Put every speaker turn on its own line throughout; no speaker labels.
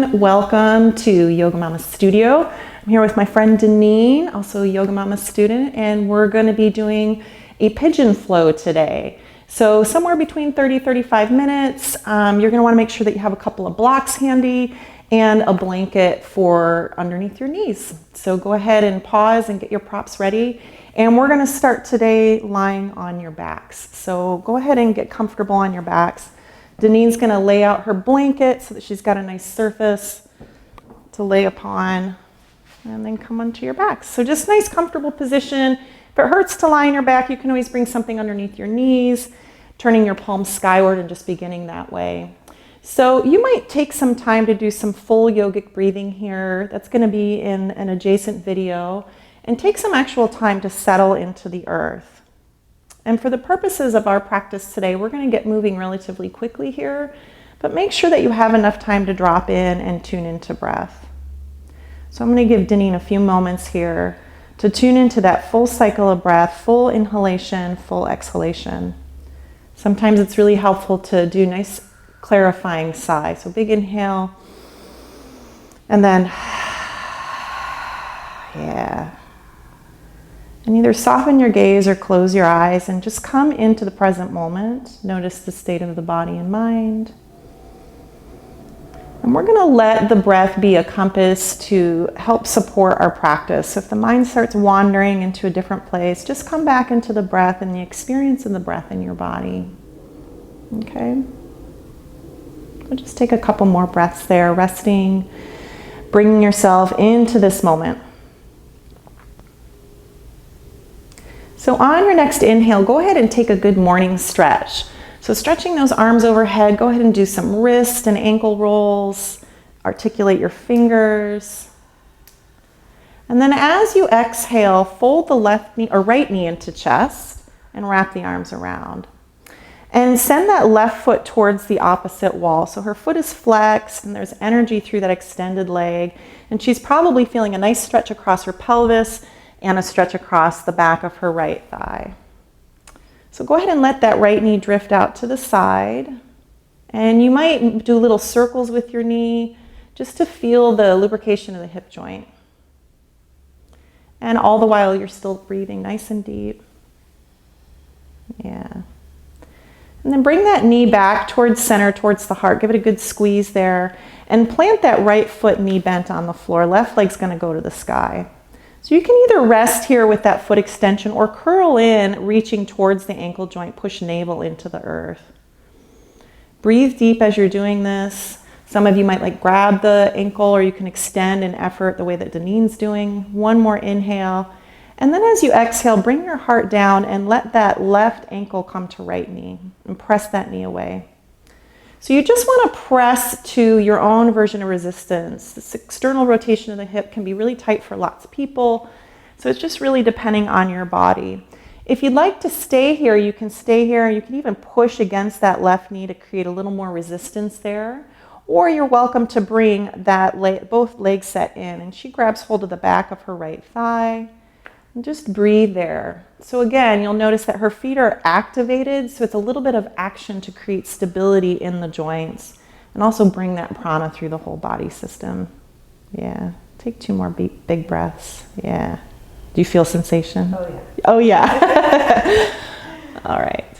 everyone. Welcome to Yoga Mama Studio. I'm here with my friend Deneen, also a Yoga Mama student, and we're going to be doing a pigeon flow today. So somewhere between 30-35 minutes. You're going to want to make sure that you have a couple of blocks handy and a blanket for underneath your knees. So go ahead and pause and get your props ready. And we're going to start today lying on your backs. So go ahead and get comfortable on your backs. Deneen's going to lay out her blanket so that she's got a nice surface to lay upon, and then come onto your backs. So just nice comfortable position. If it hurts to lie on your back, you can always bring something underneath your knees, turning your palms skyward and just beginning that way. So you might take some time to do some full yogic breathing here. That's going to be in an adjacent video, and take some actual time to settle into the earth. And for the purposes of our practice today, we're going to get moving relatively quickly here, but make sure that you have enough time to drop in and tune into breath. So I'm going to give Deneen a few moments here to tune into that full cycle of breath, full inhalation, full exhalation. Sometimes it's really helpful to do nice clarifying sigh. So big inhale, and then, yeah. And either soften your gaze or close your eyes and just come into the present moment. Notice the state of the body and mind. And we're going to let the breath be a compass to help support our practice. So if the mind starts wandering into a different place, just come back into the breath and the experience of the breath in your body. Okay? We'll just take a couple more breaths there, resting, bringing yourself into this moment. So on your next inhale, go ahead and take a good morning stretch. So stretching those arms overhead, go ahead and do some wrist and ankle rolls. Articulate your fingers. And then as you exhale, fold the left knee or right knee into chest and wrap the arms around. And send that left foot towards the opposite wall. So her foot is flexed and there's energy through that extended leg. And she's probably feeling a nice stretch across her pelvis and a stretch across the back of her right thigh. So go ahead and let that right knee drift out to the side. And you might do little circles with your knee just to feel the lubrication of the hip joint. And all the while you're still breathing nice and deep. Yeah. And then bring that knee back towards center, towards the heart. Give it a good squeeze there. And plant that right foot knee bent on the floor. Left leg's going to go to the sky. So you can either rest here with that foot extension or curl in, reaching towards the ankle joint, push navel into the earth. Breathe deep as you're doing this. Some of you might grab the ankle, or you can extend in effort the way that Deneen's doing. One more inhale. And then as you exhale, bring your heart down and let that left ankle come to right knee and press that knee away. So you just want to press to your own version of resistance. This external rotation of the hip can be really tight for lots of people. So it's just really depending on your body. If you'd like to stay here, you can stay here. You can even push against that left knee to create a little more resistance there. Or you're welcome to bring that both legs set in. And she grabs hold of the back of her right thigh. And just breathe there. So again, you'll notice that her feet are activated, so it's a little bit of action to create stability in the joints and also bring that prana through the whole body system. Yeah. Take 2 more big breaths. Yeah. Do you feel sensation?
Oh, yeah.
Oh, yeah. All right.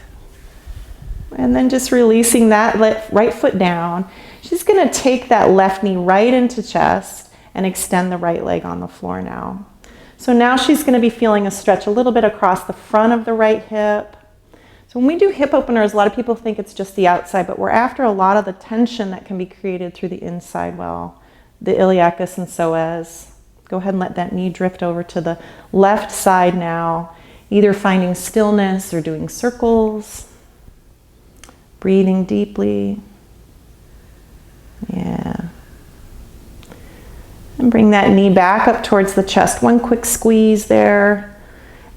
And then just releasing that right foot down. She's going to take that left knee right into chest and extend the right leg on the floor now. So now she's going to be feeling a stretch a little bit across the front of the right hip. So when we do hip openers, a lot of people think it's just the outside, but we're after a lot of the tension that can be created through the inside wall, the iliacus and psoas. Go ahead and let that knee drift over to the left side now, either finding stillness or doing circles, breathing deeply. Yeah. And bring that knee back up towards the chest. One quick squeeze there.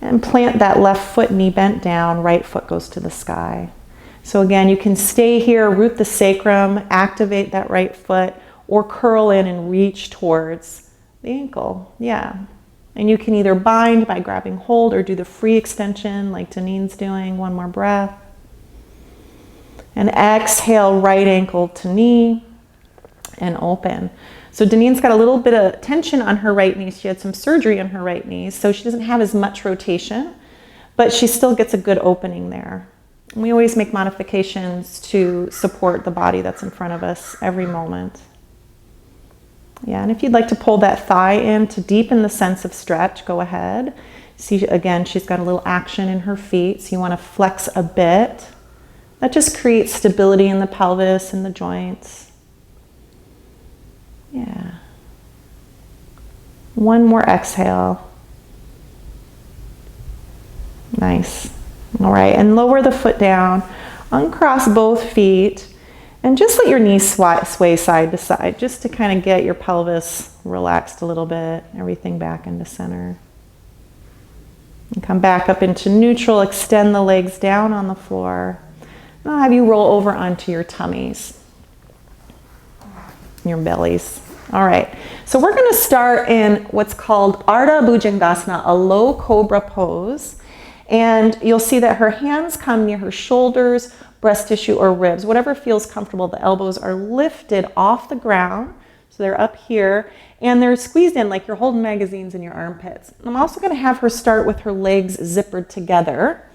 And plant that left foot, knee bent down. Right foot goes to the sky. So again, you can stay here, root the sacrum, activate that right foot, or curl in and reach towards the ankle. Yeah. And you can either bind by grabbing hold or do the free extension like Deneen's doing. One more breath. And exhale, right ankle to knee. and open. So Deneen's got a little bit of tension on her right knee. She had some surgery on her right knee, so she doesn't have as much rotation, but she still gets a good opening there. And we always make modifications to support the body that's in front of us every moment. Yeah, and if you'd like to pull that thigh in to deepen the sense of stretch, go ahead. See, again, she's got a little action in her feet, so you want to flex a bit. That just creates stability in the pelvis and the joints. Yeah. One more exhale. Nice. All right, and lower the foot down, uncross both feet, and just let your knees sway side to side, just to kind of get your pelvis relaxed a little bit, everything back into center. And come back up into neutral, extend the legs down on the floor. And I'll have you roll over onto your tummies, your bellies. All right, so we're going to start in what's called Ardha Bhujangasana, a low cobra pose. And you'll see that her hands come near her shoulders, breast tissue, or ribs, whatever feels comfortable. The elbows are lifted off the ground, so they're up here, and they're squeezed in like you're holding magazines in your armpits. I'm also going to have her start with her legs zippered together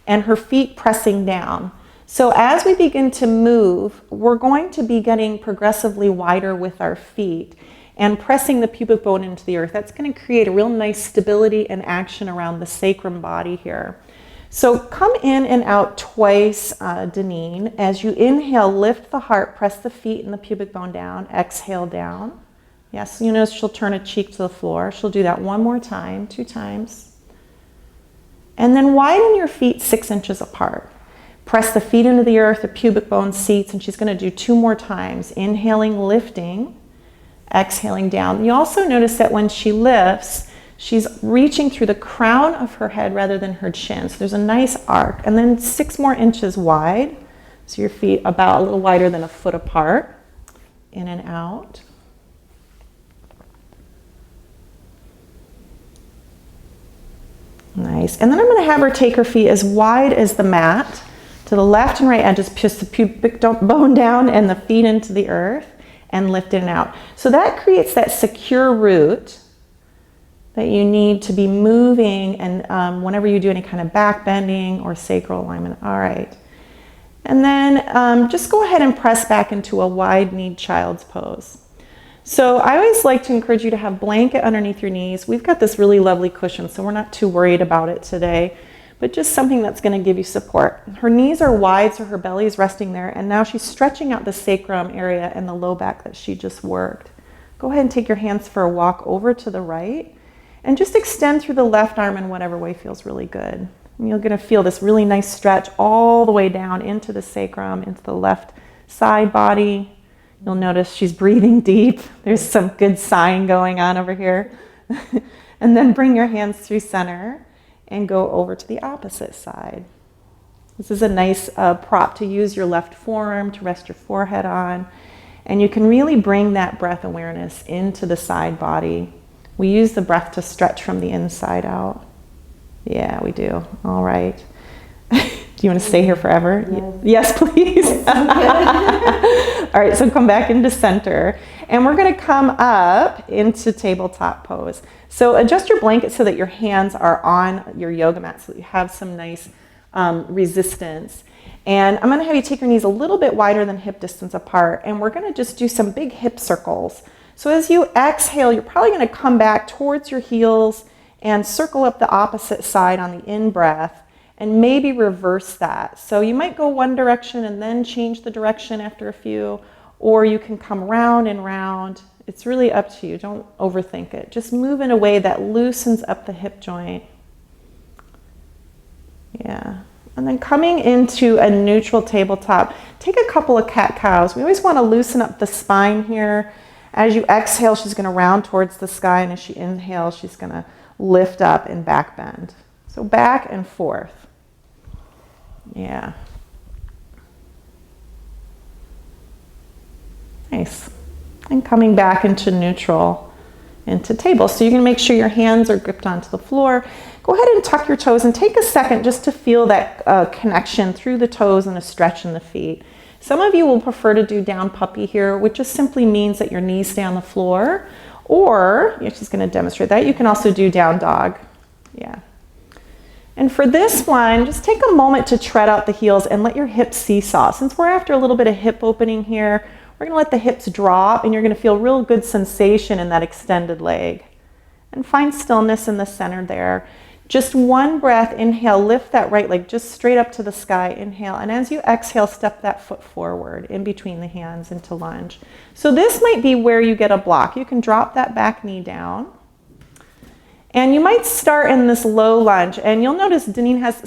and her feet pressing down. So as we begin to move, we're going to be getting progressively wider with our feet and pressing the pubic bone into the earth. That's going to create a real nice stability and action around the sacrum body here. So come in and out twice, Deneen. As you inhale, lift the heart, press the feet and the pubic bone down, exhale down. Yes, you notice she'll turn a cheek to the floor. She'll do that one more time, 2 times. And then widen your feet 6 inches apart. Press the feet into the earth, the pubic bone seats, and she's going to do 2 more times. Inhaling, lifting, exhaling down. You also notice that when she lifts, she's reaching through the crown of her head rather than her chin. So there's a nice arc. And then 6 more inches wide. So your feet about a little wider than a foot apart. In and out. Nice. And then I'm going to have her take her feet as wide as the mat. To the left and right edges, push the pubic bone down and the feet into the earth and lift it out. So that creates that secure root that you need to be moving and whenever you do any kind of back bending or sacral alignment. All right. And then just go ahead and press back into a wide-kneed child's pose. So I always like to encourage you to have blanket underneath your knees. We've got this really lovely cushion, so we're not too worried about it today, but just something that's going to give you support. Her knees are wide, so her belly is resting there, and now she's stretching out the sacrum area and the low back that she just worked. Go ahead and take your hands for a walk over to the right, and just extend through the left arm in whatever way feels really good. And you're going to feel this really nice stretch all the way down into the sacrum, into the left side body. You'll notice she's breathing deep. There's some good sighing going on over here. And then bring your hands through center and go over to the opposite side. This is a nice prop to use your left forearm to rest your forehead on. And you can really bring that breath awareness into the side body. We use the breath to stretch from the inside out. Yeah, we do. All right. Do you want to stay here forever? Yes, please. All right, so come back into center. And we're going to come up into tabletop pose. So adjust your blanket so that your hands are on your yoga mat so that you have some nice resistance. And I'm going to have you take your knees a little bit wider than hip distance apart. And we're going to just do some big hip circles. So as you exhale, you're probably going to come back towards your heels and circle up the opposite side on the in-breath. And maybe reverse that. So you might go one direction and then change the direction after a few, or you can come round and round. It's really up to you. Don't overthink it. Just move in a way that loosens up the hip joint. Yeah. And then coming into a neutral tabletop, take a couple of cat-cows. We always want to loosen up the spine here. As you exhale, she's going to round towards the sky, and as she inhales, she's going to lift up and back bend. So back and forth. Yeah. Nice. And coming back into neutral, into table. So you're going to make sure your hands are gripped onto the floor. Go ahead and tuck your toes and take a second just to feel that connection through the toes and a stretch in the feet. Some of you will prefer to do down puppy here, which just simply means that your knees stay on the floor. Or, you're just going to demonstrate that, you can also do down dog. Yeah. And for this one, just take a moment to tread out the heels and let your hips seesaw. Since we're after a little bit of hip opening here, we're going to let the hips drop, and you're going to feel real good sensation in that extended leg. And find stillness in the center there. Just one breath, inhale, lift that right leg just straight up to the sky, inhale. And as you exhale, step that foot forward in between the hands into lunge. So this might be where you get a block. You can drop that back knee down. And you might start in this low lunge, and you'll notice Deneen has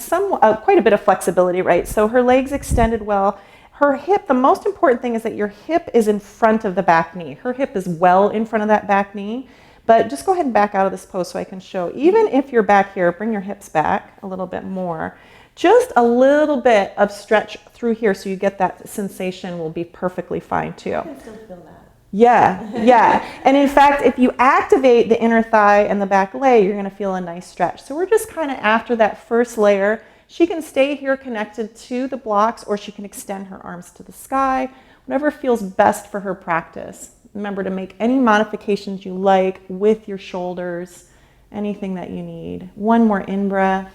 quite a bit of flexibility, right? So her legs extended well. Her hip, the most important thing is that your hip is in front of the back knee. Her hip is well in front of that back knee, but just go ahead and back out of this pose so I can show. Even if you're back here, bring your hips back a little bit more. Just a little bit of stretch through here so you get that sensation will be perfectly fine too.
I can still feel that.
Yeah, yeah. And in fact, if you activate the inner thigh and the back leg, you're going to feel a nice stretch. So we're just kind of after that first layer. She can stay here connected to the blocks, or she can extend her arms to the sky, whatever feels best for her practice. Remember to make any modifications you like with your shoulders, anything that you need. One more in-breath.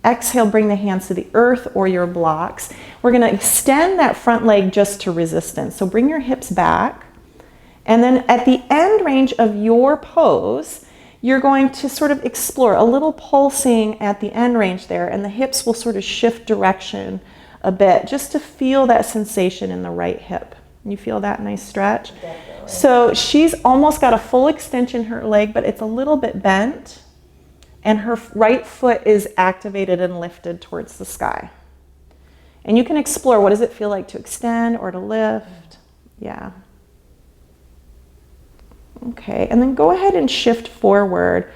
Exhale, bring the hands to the earth or your blocks. We're going to extend that front leg just to resistance. So bring your hips back. And then at the end range of your pose, you're going to sort of explore a little pulsing at the end range there, and the hips will sort of shift direction a bit just to feel that sensation in the right hip. You feel that nice stretch?
Definitely.
So she's almost got a full extension in her leg, but it's a little bit bent, and her right foot is activated and lifted towards the sky. And you can explore, what does it feel like to extend or to lift? Yeah. Okay, and then go ahead and shift forward.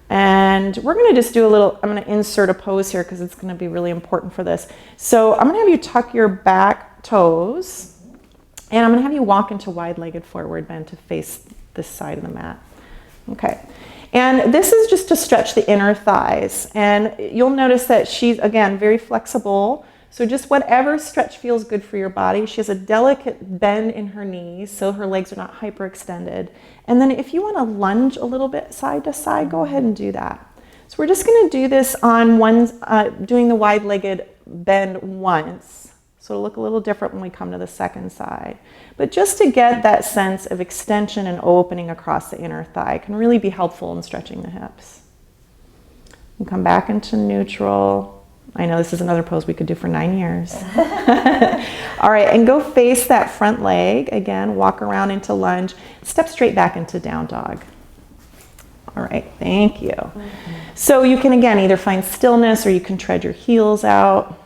And we're going to just do a little, I'm going to insert a pose here because it's going to be really important for this. So I'm going to have you tuck your back toes, and I'm going to have you walk into wide-legged forward bend to face this side of the mat. Okay, and this is just to stretch the inner thighs. And you'll notice that she's, again, very flexible. So just whatever stretch feels good for your body. She has a delicate bend in her knees, so her legs are not hyperextended. And then if you want to lunge a little bit side to side, go ahead and do that. So we're just going to do this on doing the wide-legged bend once. So it'll look a little different when we come to the second side. But just to get that sense of extension and opening across the inner thigh can really be helpful in stretching the hips. And come back into neutral. I know this is another pose we could do for 9 years. All right, and go face that front leg. Again, walk around into lunge. Step straight back into down dog. All right, thank you. So you can, again, either find stillness or you can tread your heels out.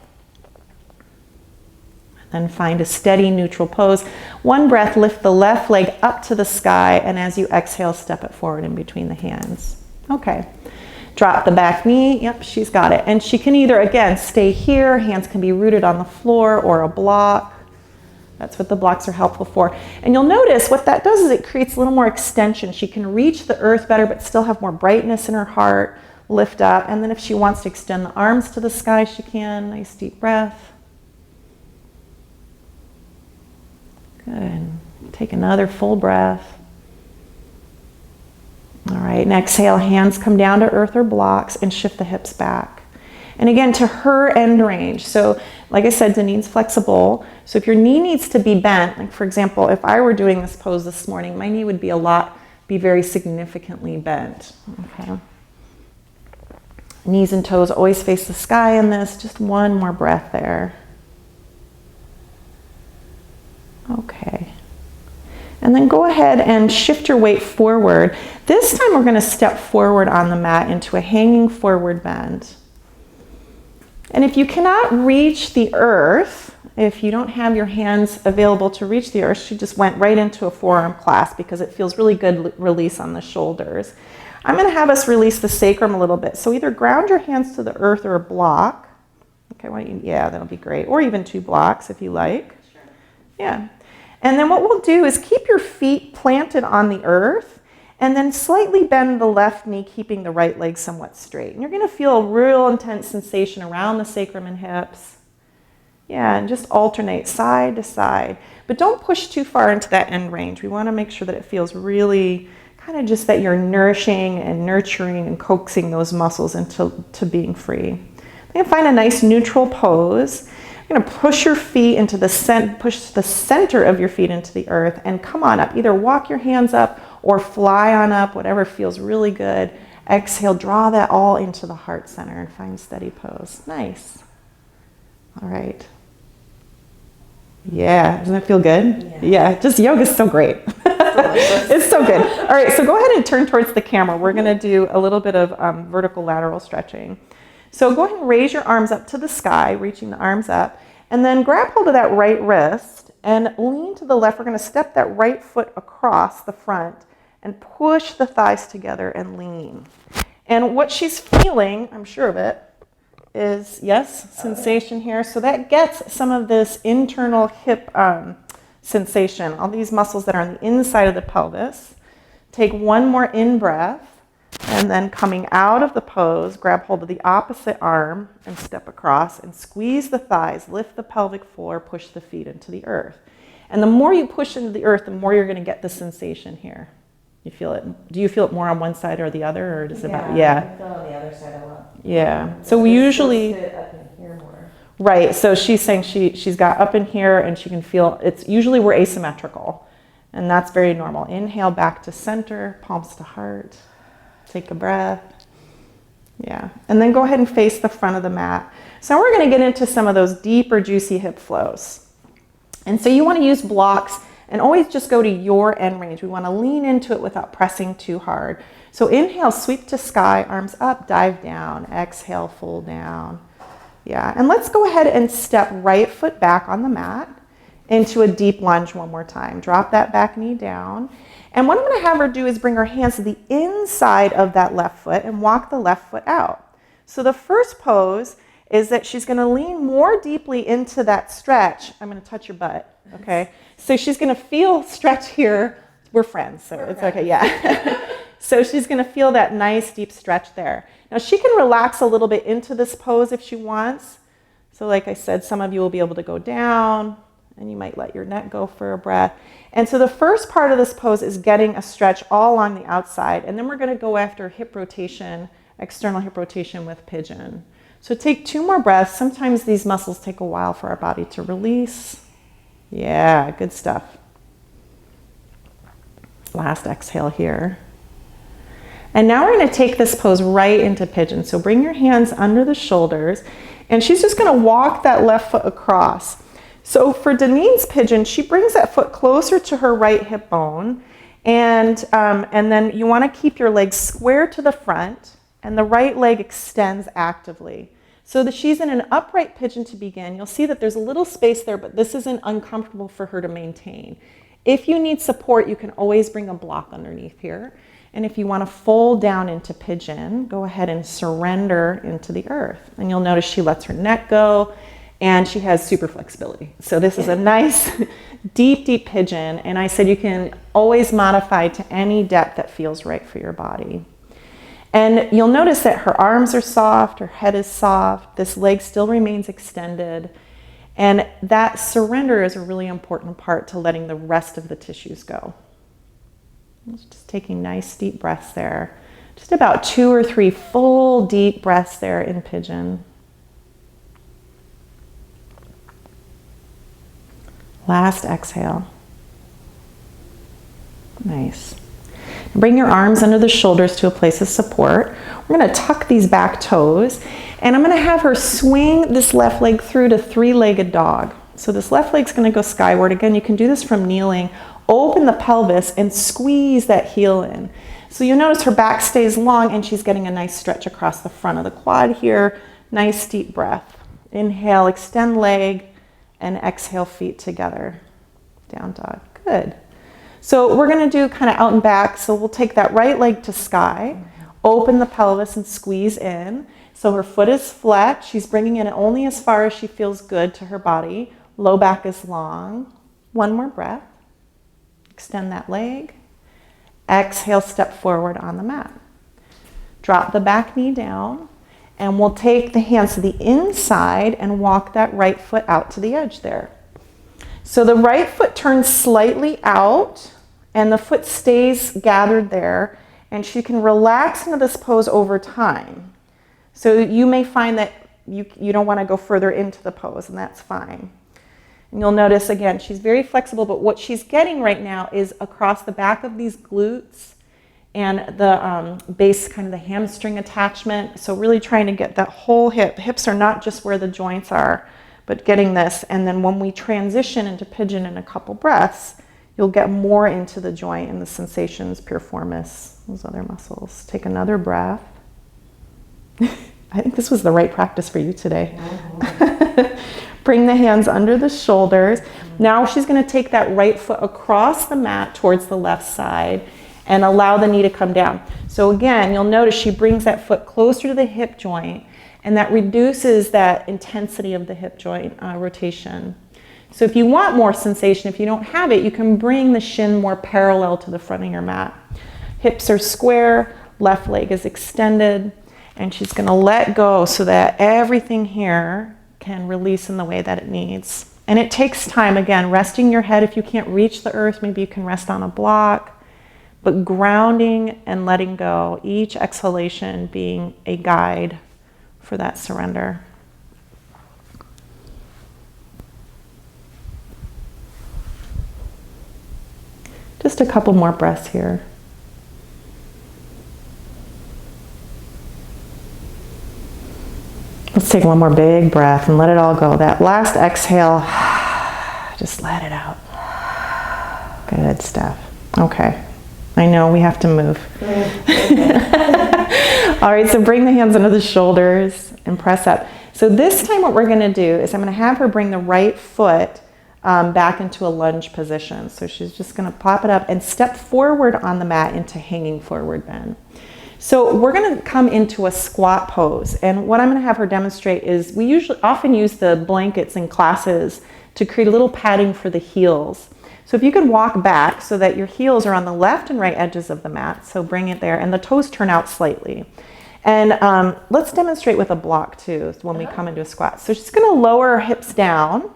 Then find a steady neutral pose. One breath, lift the left leg up to the sky, and as you exhale, step it forward in between the hands. Okay. Drop the back knee. Yep, she's got it. And she can either, again, stay here. Hands can be rooted on the floor or a block. That's what the blocks are helpful for. And you'll notice what that does is it creates a little more extension. She can reach the earth better, but still have more brightness in her heart. Lift up. And then if she wants to extend the arms to the sky, she can. Nice deep breath. Good. Take another full breath. All right, and exhale, hands come down to earth or blocks and shift the hips back. And again, to her end range. So like I said, Deneen's flexible. So if your knee needs to be bent, like for example, if I were doing this pose this morning, my knee would be very significantly bent. Okay. Knees and toes always face the sky in this. Just one more breath there. Okay. And then go ahead and shift your weight forward. This time we're going to step forward on the mat into a hanging forward bend. And if you cannot reach the earth, if you don't have your hands available to reach the earth, she just went right into a forearm clasp because it feels really good release on the shoulders. I'm going to have us release the sacrum a little bit. So either ground your hands to the earth or a block. Okay, yeah, that'll be great. Or even 2 blocks if you like.
Sure.
Yeah. And then what we'll do is keep your feet planted on the earth and then slightly bend the left knee, keeping the right leg somewhat straight. And you're going to feel a real intense sensation around the sacrum and hips. Yeah, and just alternate side to side. But don't push too far into that end range. We want to make sure that it feels really kind of just that you're nourishing and nurturing and coaxing those muscles into being free. Then find a nice neutral pose. You're going to push your feet into push the center of your feet into the earth and come on up. Either walk your hands up or fly on up, whatever feels really good. Exhale, draw that all into the heart center and find steady pose. Nice. All right. Yeah, doesn't it feel good? Yeah, just yoga's so great. It's so good. All right, so go ahead and turn towards the camera. We're going to do a little bit of vertical lateral stretching. So go ahead and raise your arms up to the sky, reaching the arms up, and then grab hold of that right wrist and lean to the left. We're going to step that right foot across the front and push the thighs together and lean. And what she's feeling, I'm sure of it, is, yes, sensation here. So that gets some of this internal hip sensation, all these muscles that are on the inside of the pelvis. Take one more in-breath, and then coming out of the pose, grab hold of the opposite arm and step across and squeeze the thighs, lift the pelvic floor, push the feet into the earth. And the more you push into the earth, the more you're going to get the sensation here. You feel it? Do you feel it more on one side or the other, or does it about? Yeah,
I feel on the other side a lot.
Yeah. So we usually
sit up in here more.
Right. So she's saying she's got up in here and she can feel it's usually we're asymmetrical, and that's very normal. Inhale back to center, palms to heart. Take a breath. Yeah. And then go ahead and face the front of the mat. So we're going to get into some of those deeper, juicy hip flows. And so you want to use blocks and always just go to your end range. We want to lean into it without pressing too hard. So inhale, sweep to sky, arms up, dive down. Exhale, fold down. Yeah, and let's go ahead and step right foot back on the mat into a deep lunge one more time. Drop that back knee down. And what I'm going to have her do is bring her hands to the inside of that left foot and walk the left foot out. So the first pose is that she's going to lean more deeply into that stretch. I'm going to touch your butt, okay? So she's going to feel stretch here. We're friends, so it's okay, yeah. So she's going to feel that nice deep stretch there. Now she can relax a little bit into this pose if she wants. So like I said, some of you will be able to go down, and you might let your neck go for a breath. And so the first part of this pose is getting a stretch all along the outside, and then we're going to go after hip rotation, external hip rotation with pigeon. So take 2 more breaths. Sometimes these muscles take a while for our body to release. Yeah, good stuff. Last exhale here. And now we're going to take this pose right into pigeon. So bring your hands under the shoulders, and she's just going to walk that left foot across. So for Deneen's pigeon, she brings that foot closer to her right hip bone, and then you want to keep your legs square to the front, and the right leg extends actively. So that she's in an upright pigeon to begin. You'll see that there's a little space there, but this isn't uncomfortable for her to maintain. If you need support, you can always bring a block underneath here. And if you want to fold down into pigeon, go ahead and surrender into the earth. And you'll notice she lets her neck go, and she has super flexibility. So this is a nice, deep, deep pigeon. And I said you can always modify to any depth that feels right for your body. And you'll notice that her arms are soft, her head is soft, this leg still remains extended. And that surrender is a really important part to letting the rest of the tissues go. Just taking nice deep breaths there. Just about 2 or 3 full deep breaths there in pigeon. Last exhale. Nice. Bring your arms under the shoulders to a place of support. We're going to tuck these back toes, and I'm going to have her swing this left leg through to 3-legged dog. So this left leg's going to go skyward. Again, you can do this from kneeling. Open the pelvis and squeeze that heel in. So you'll notice her back stays long, and she's getting a nice stretch across the front of the quad here. Nice deep breath. Inhale, extend leg, and exhale, feet together. Down dog. Good. So we're going to do kind of out and back. So we'll take that right leg to sky, open the pelvis and squeeze in. So her foot is flat. She's bringing it only as far as she feels good to her body. Low back is long. 1 more breath. Extend that leg. Exhale, step forward on the mat. Drop the back knee down. And we'll take the hands to the inside and walk that right foot out to the edge there. So the right foot turns slightly out and the foot stays gathered there, and she can relax into this pose over time. So you may find that you don't want to go further into the pose, and that's fine. And you'll notice again, she's very flexible, but what she's getting right now is across the back of these glutes and the base, kind of the hamstring attachment. So really trying to get that whole hip. Hips are not just where the joints are, but getting this. And then when we transition into pigeon in a couple breaths, you'll get more into the joint and the sensations, piriformis, those other muscles. Take another breath. I think this was the right practice for you today. Bring the hands under the shoulders. Now she's going to take that right foot across the mat towards the left side and allow the knee to come down. So again, you'll notice she brings that foot closer to the hip joint, and that reduces that intensity of the hip joint rotation. So if you want more sensation, if you don't have it, you can bring the shin more parallel to the front of your mat. Hips are square, left leg is extended, and she's going to let go so that everything here can release in the way that it needs. And it takes time, again, resting your head. If you can't reach the earth, maybe you can rest on a block. But grounding and letting go, each exhalation being a guide for that surrender. Just a couple more breaths here. Let's take one more big breath and let it all go. That last exhale, just let it out. Good stuff. Okay. I know we have to move. All right, so bring the hands under the shoulders and press up. So this time what we're going to do is I'm going to have her bring the right foot back into a lunge position. So she's just going to pop it up and step forward on the mat into hanging forward bend. So we're going to come into a squat pose. And what I'm going to have her demonstrate is we often use the blankets in classes to create a little padding for the heels. So if you could walk back so that your heels are on the left and right edges of the mat, so bring it there, and the toes turn out slightly. And let's demonstrate with a block too when we come into a squat. So she's going to lower her hips down,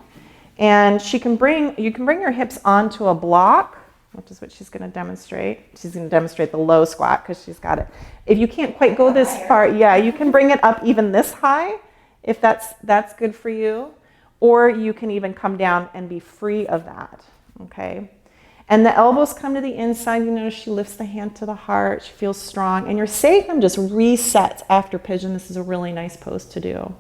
and you can bring your hips onto a block, which is what she's going to demonstrate. She's going to demonstrate the low squat because she's got it. If you can't quite go this far, yeah, you can bring it up even this high if that's good for you, or you can even come down and be free of that. Okay, and the elbows come to the inside. You notice she lifts the hand to the heart. She feels strong, and your sacrum just resets after pigeon. This is a really nice pose to do.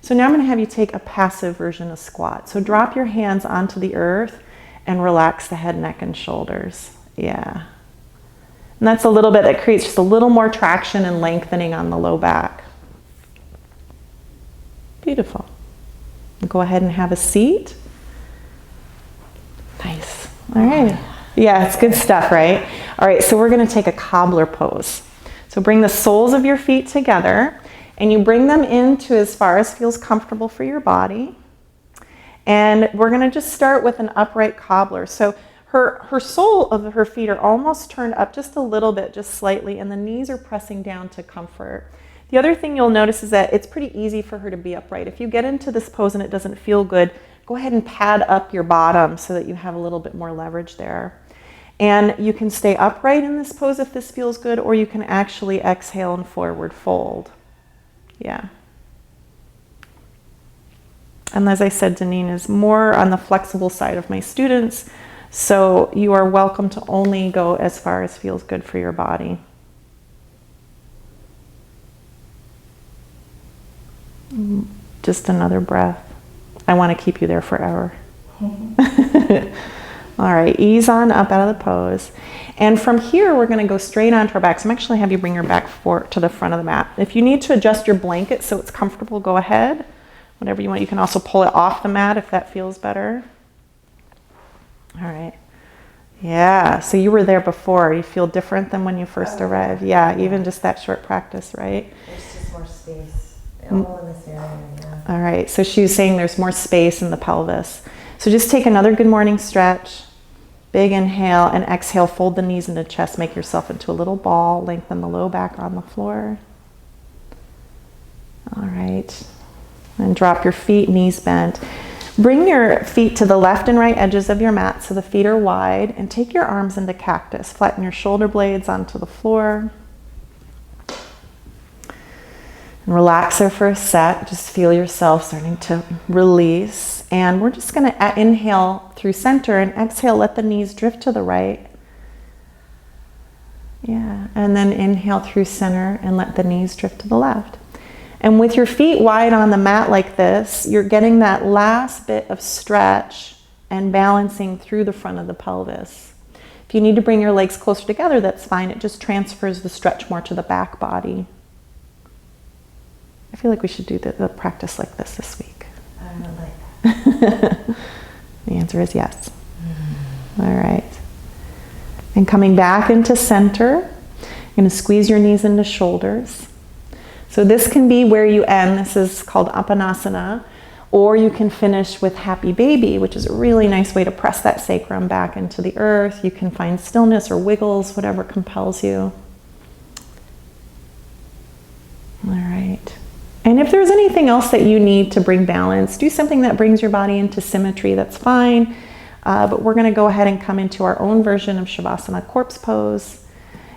So now I'm going to have you take a passive version of squat. So drop your hands onto the earth and relax the head, neck, and shoulders. Yeah, and that's a little bit that creates just a little more traction and lengthening on the low back. Beautiful. Go ahead and have a seat. Nice. All right. Yeah, it's good stuff, right? All right, so we're going to take a cobbler pose. So bring the soles of your feet together, and you bring them into as far as feels comfortable for your body. And we're going to just start with an upright cobbler. So her sole of her feet are almost turned up just a little bit, just slightly, and the knees are pressing down to comfort. The other thing you'll notice is that it's pretty easy for her to be upright. If you get into this pose and it doesn't feel good, go ahead and pad up your bottom so that you have a little bit more leverage there. And you can stay upright in this pose if this feels good, or you can actually exhale and forward fold. Yeah. And as I said, Deneen is more on the flexible side of my students, so you are welcome to only go as far as feels good for your body. Just another breath. I want to keep you there forever. All right, ease on up out of the pose. And from here, we're going to go straight onto our backs. I'm actually have you bring your back to the front of the mat. If you need to adjust your blanket so it's comfortable, go ahead. Whatever you want. You can also pull it off the mat if that feels better. All right. Yeah, so you were there before. You feel different than when you first arrived. Yeah, even just that short practice, right?
There's just more space all in this area. Yeah.
All right, so she was saying there's more space in the pelvis. So just take another good morning stretch. Big inhale and exhale, fold the knees into chest, make yourself into a little ball, lengthen the low back on the floor. All right. And drop your feet, knees bent. Bring your feet to the left and right edges of your mat so the feet are wide, and take your arms into cactus. Flatten your shoulder blades onto the floor. And relax there for a sec. Just feel yourself starting to release. And we're just going to inhale through center and exhale, let the knees drift to the right. Yeah, and then inhale through center and let the knees drift to the left. And with your feet wide on the mat like this, you're getting that last bit of stretch and balancing through the front of the pelvis. If you need to bring your legs closer together, that's fine. It just transfers the stretch more to the back body. I feel like we should do the practice like this week.
I don't like that.
The answer is yes. All right. And coming back into center, you're going to squeeze your knees into shoulders. So this can be where you end. This is called Apanasana. Or you can finish with Happy Baby, which is a really nice way to press that sacrum back into the earth. You can find stillness or wiggles, whatever compels you. All right. And if there's anything else that you need to bring balance, do something that brings your body into symmetry, that's fine. But we're going to go ahead and come into our own version of Shavasana corpse pose.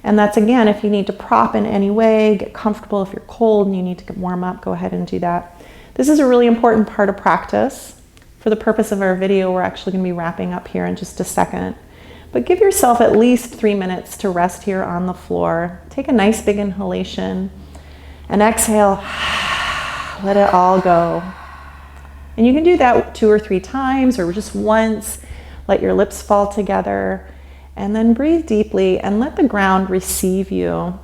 And that's, again, if you need to prop in any way, get comfortable. If you're cold and you need to warm up, go ahead and do that. This is a really important part of practice. For the purpose of our video, we're actually going to be wrapping up here in just a second. But give yourself at least 3 minutes to rest here on the floor. Take a nice big inhalation and exhale. Let it all go. And you can do that 2 or 3 times or just once. Let your lips fall together. And then breathe deeply and let the ground receive you.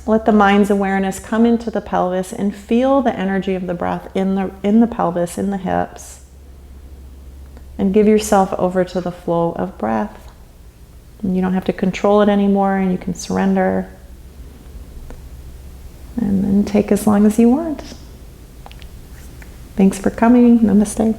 Let the mind's awareness come into the pelvis and feel the energy of the breath in the pelvis, in the hips. And give yourself over to the flow of breath. And you don't have to control it anymore, and you can surrender. And then take as long as you want. Thanks for coming. Namaste.